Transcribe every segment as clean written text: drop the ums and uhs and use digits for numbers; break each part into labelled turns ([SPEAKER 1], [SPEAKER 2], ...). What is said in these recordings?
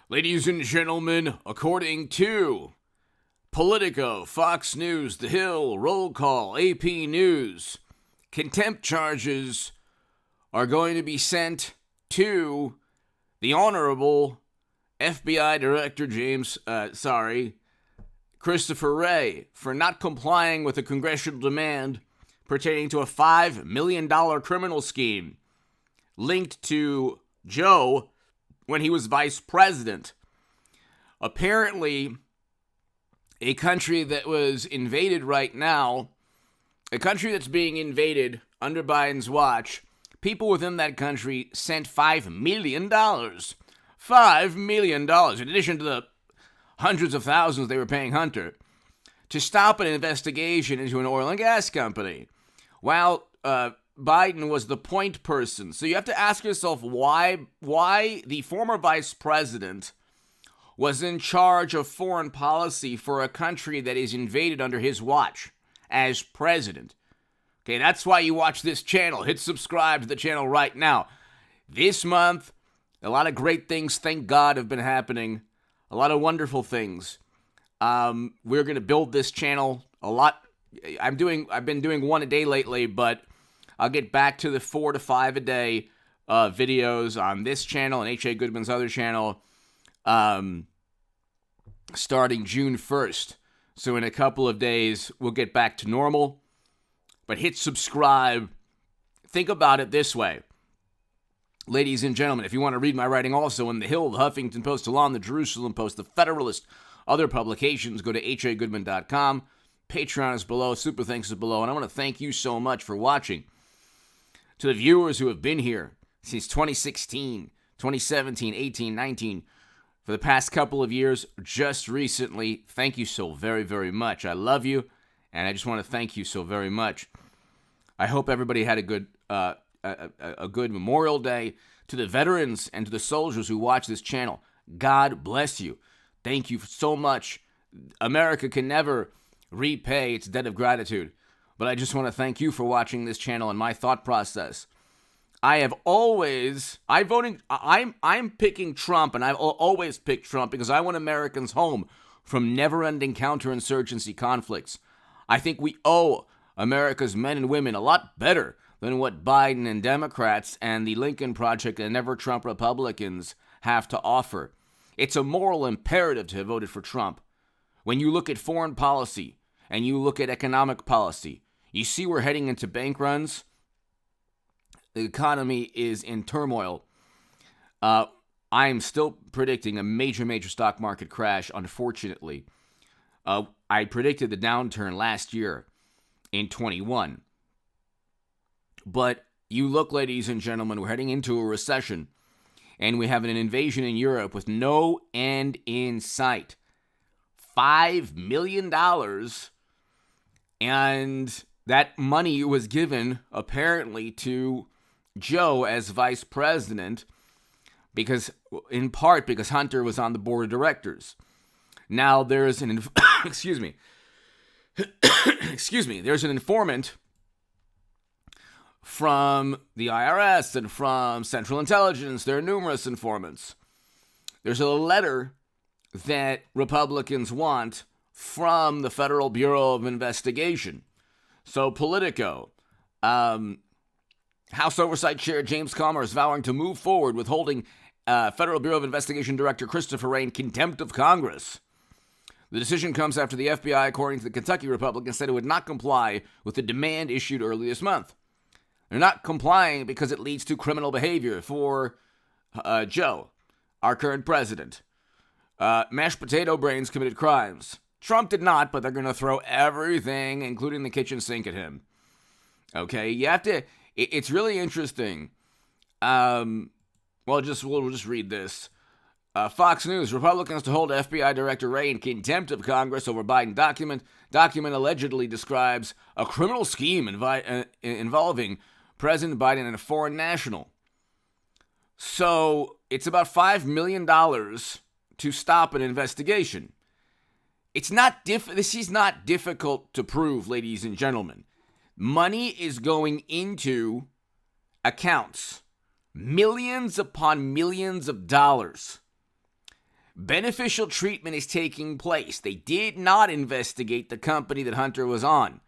[SPEAKER 1] Ladies and gentlemen, according to Politico, Fox News, The Hill, Roll Call, AP News, contempt charges are going to be sent to the Honorable FBI Director Christopher Wray for not complying with a congressional demand pertaining to a $5 million criminal scheme linked to Joe when he was vice president. Apparently, a country that was invaded right now, a country that's being invaded under Biden's watch, people within that country sent $5 million. $5 million, in addition to the hundreds of thousands they were paying Hunter, to stop an investigation into an oil and gas company. While Biden was the point person. So you have to ask yourself why the former vice president was in charge of foreign policy for a country that is invaded under his watch as president. Okay, that's why you watch this channel. Hit subscribe to the channel right now. This month, a lot of great things, thank God, have been happening. A lot of wonderful things. We're going to build this channel a lot. I've been doing one a day lately, but I'll get back to the 4 to 5 a day videos on this channel and H.A. Goodman's other channel starting June 1st. So in a couple of days, we'll get back to normal. But hit subscribe. Think about it this way. Ladies and gentlemen, if you want to read my writing also in The Hill, The Huffington Post, Alon, The Jerusalem Post, The Federalist, other publications, go to hagoodman.com. Patreon is below. Super thanks is below. And I want to thank you so much for watching. To the viewers who have been here since 2016, 2017, 18, 19, for the past couple of years, just recently, thank you so very, very much. I love you, and I just want to thank you so very much. I hope everybody had a good Memorial Day. To the veterans and to the soldiers who watch this channel, God bless you. Thank you so much. America can never repay its debt of gratitude. But I just want to thank you for watching this channel and my thought process. I'm picking Trump, and I've always picked Trump because I want Americans home from never-ending counterinsurgency conflicts. I think we owe America's men and women a lot better than what Biden and Democrats and the Lincoln Project and Never Trump Republicans have to offer. It's a moral imperative to have voted for Trump. When you look at foreign policy and you look at economic policy, you see we're heading into bank runs. The economy is in turmoil. I am still predicting a major stock market crash, unfortunately. I predicted the downturn last year in 21. But you look, ladies and gentlemen, we're heading into a recession. And we have an invasion in Europe with no end in sight. $5 million. And that money was given, apparently, to Joe as vice president, in part because Hunter was on the board of directors. Now there's an excuse me, there's an informant from the IRS and from Central Intelligence. There are numerous informants. There's a letter that Republicans want from the Federal Bureau of Investigation. So Politico, House Oversight Chair James Comer is vowing to move forward with holding Federal Bureau of Investigation Director Christopher Wray in contempt of Congress. The decision comes after the FBI, according to the Kentucky Republicans, said it would not comply with the demand issued early this month. They're not complying because it leads to criminal behavior for Joe, our current president. Mashed potato brains committed crimes. Trump did not, but they're going to throw everything, including the kitchen sink, at him. Okay, you have to. It's really interesting. We'll just read this. Fox News: Republicans to hold FBI Director Wray in contempt of Congress over Biden document. Document allegedly describes a criminal scheme involving President Biden and a foreign national. So it's about $5 million to stop an investigation. It's not this is not difficult to prove, ladies and gentlemen. Money is going into accounts, millions upon millions of dollars. Beneficial treatment is taking place. They did not investigate the company that Hunter was on.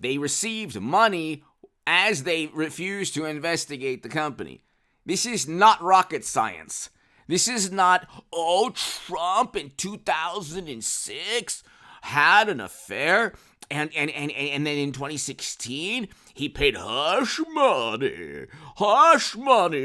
[SPEAKER 1] They received money as they refused to investigate the company. This is not rocket science. This is not, Trump in 2006 had an affair, and then in 2016, he paid hush money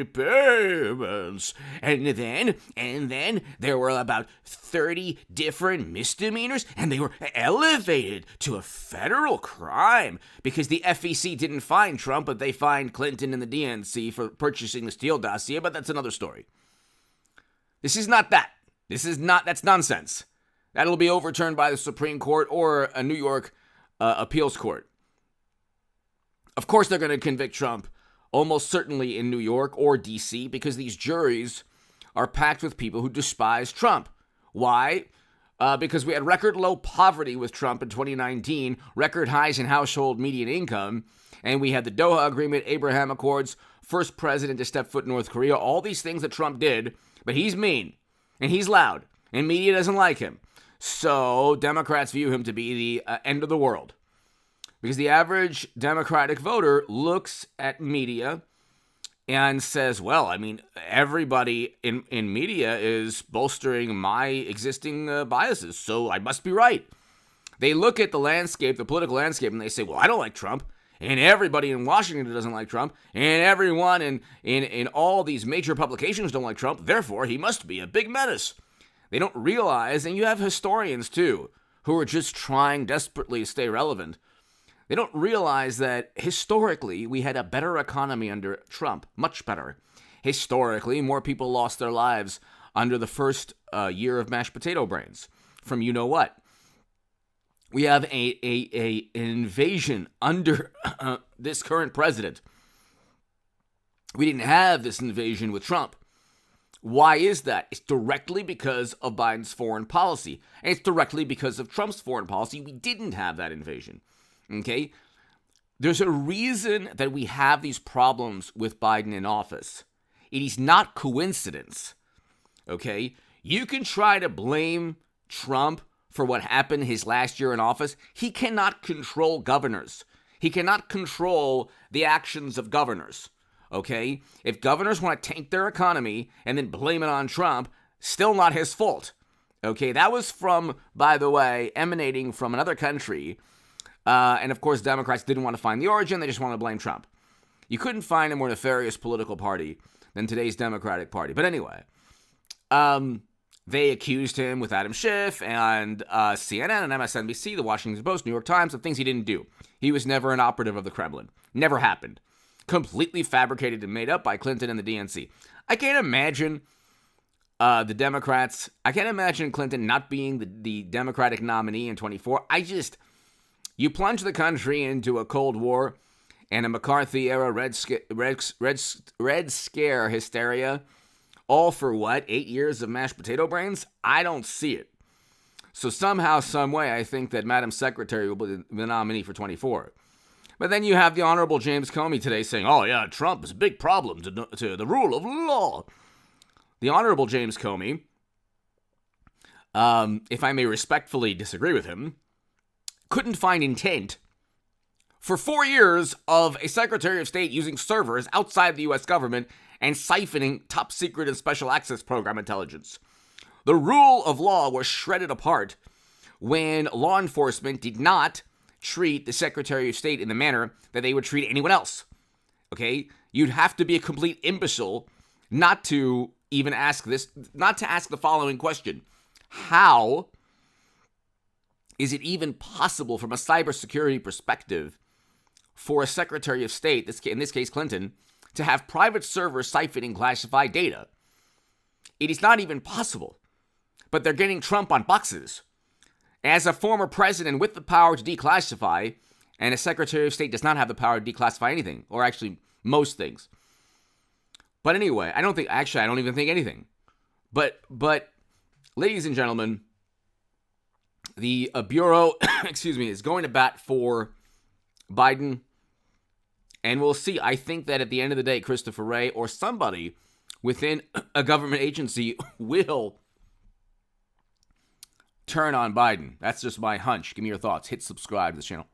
[SPEAKER 1] payments. And then there were about 30 different misdemeanors, and they were elevated to a federal crime because the FEC didn't find Trump, but they fined Clinton and the DNC for purchasing the Steele dossier, but that's another story. This is not that. That's nonsense. That'll be overturned by the Supreme Court or a New York appeals court. Of course, they're going to convict Trump, almost certainly in New York or D.C., because these juries are packed with people who despise Trump. Why? Because we had record low poverty with Trump in 2019, record highs in household median income, and we had the Doha Agreement, Abraham Accords, first president to step foot in North Korea, all these things that Trump did, but he's mean, and he's loud, and media doesn't like him. So Democrats view him to be the end of the world. Because the average Democratic voter looks at media and says, well, I mean, everybody in media is bolstering my existing biases, so I must be right. They look at the landscape, the political landscape, and they say, well, I don't like Trump, and everybody in Washington doesn't like Trump, and everyone in all these major publications don't like Trump, therefore he must be a big menace. They don't realize, and you have historians too, who are just trying desperately to stay relevant. They don't realize that historically we had a better economy under Trump, much better. Historically, more people lost their lives under the first year of mashed potato brains from you know what. We have an invasion under this current president. We didn't have this invasion with Trump. Why is that? It's directly because of Biden's foreign policy. And it's directly because of Trump's foreign policy. We didn't have that invasion. Okay? There's a reason that we have these problems with Biden in office. It is not coincidence. Okay? You can try to blame Trump for what happened his last year in office. He cannot control governors. He cannot control the actions of governors. Okay? If governors want to tank their economy and then blame it on Trump, still not his fault. Okay? That was from, by the way, emanating from another country. And of course, Democrats didn't want to find the origin. They just wanted to blame Trump. You couldn't find a more nefarious political party than today's Democratic Party. But anyway, they accused him with Adam Schiff and CNN and MSNBC, the Washington Post, New York Times, of things he didn't do. He was never an operative of the Kremlin. Never happened. Completely fabricated and made up by Clinton and the DNC. I can't imagine the Democrats. I can't imagine Clinton not being the Democratic nominee in 24. You plunge the country into a Cold War and a McCarthy-era Red Scare hysteria, all for what? 8 years of mashed potato brains? I don't see it. So somehow, some way, I think that Madam Secretary will be the nominee for 24. But then you have the Honorable James Comey today saying, oh yeah, Trump is a big problem to the rule of law. The Honorable James Comey, if I may respectfully disagree with him, couldn't find intent for 4 years of a Secretary of State using servers outside the U.S. government and siphoning top secret and special access program intelligence. The rule of law was shredded apart when law enforcement did not treat the Secretary of State in the manner that they would treat anyone else. Okay? You'd have to be a complete imbecile not to even ask this, not to ask the following question. How is it even possible from a cybersecurity perspective for a Secretary of State, in this case Clinton, to have private servers siphoning classified data? It is not even possible. But they're getting Trump on boxes. As a former president with the power to declassify, and a Secretary of State does not have the power to declassify anything, or actually most things. But anyway, I don't even think anything. But ladies and gentlemen, the Bureau, is going to bat for Biden, and we'll see. I think that at the end of the day, Christopher Wray or somebody within a government agency will turn on Biden. That's just my hunch. Give me your thoughts. Hit subscribe to this channel.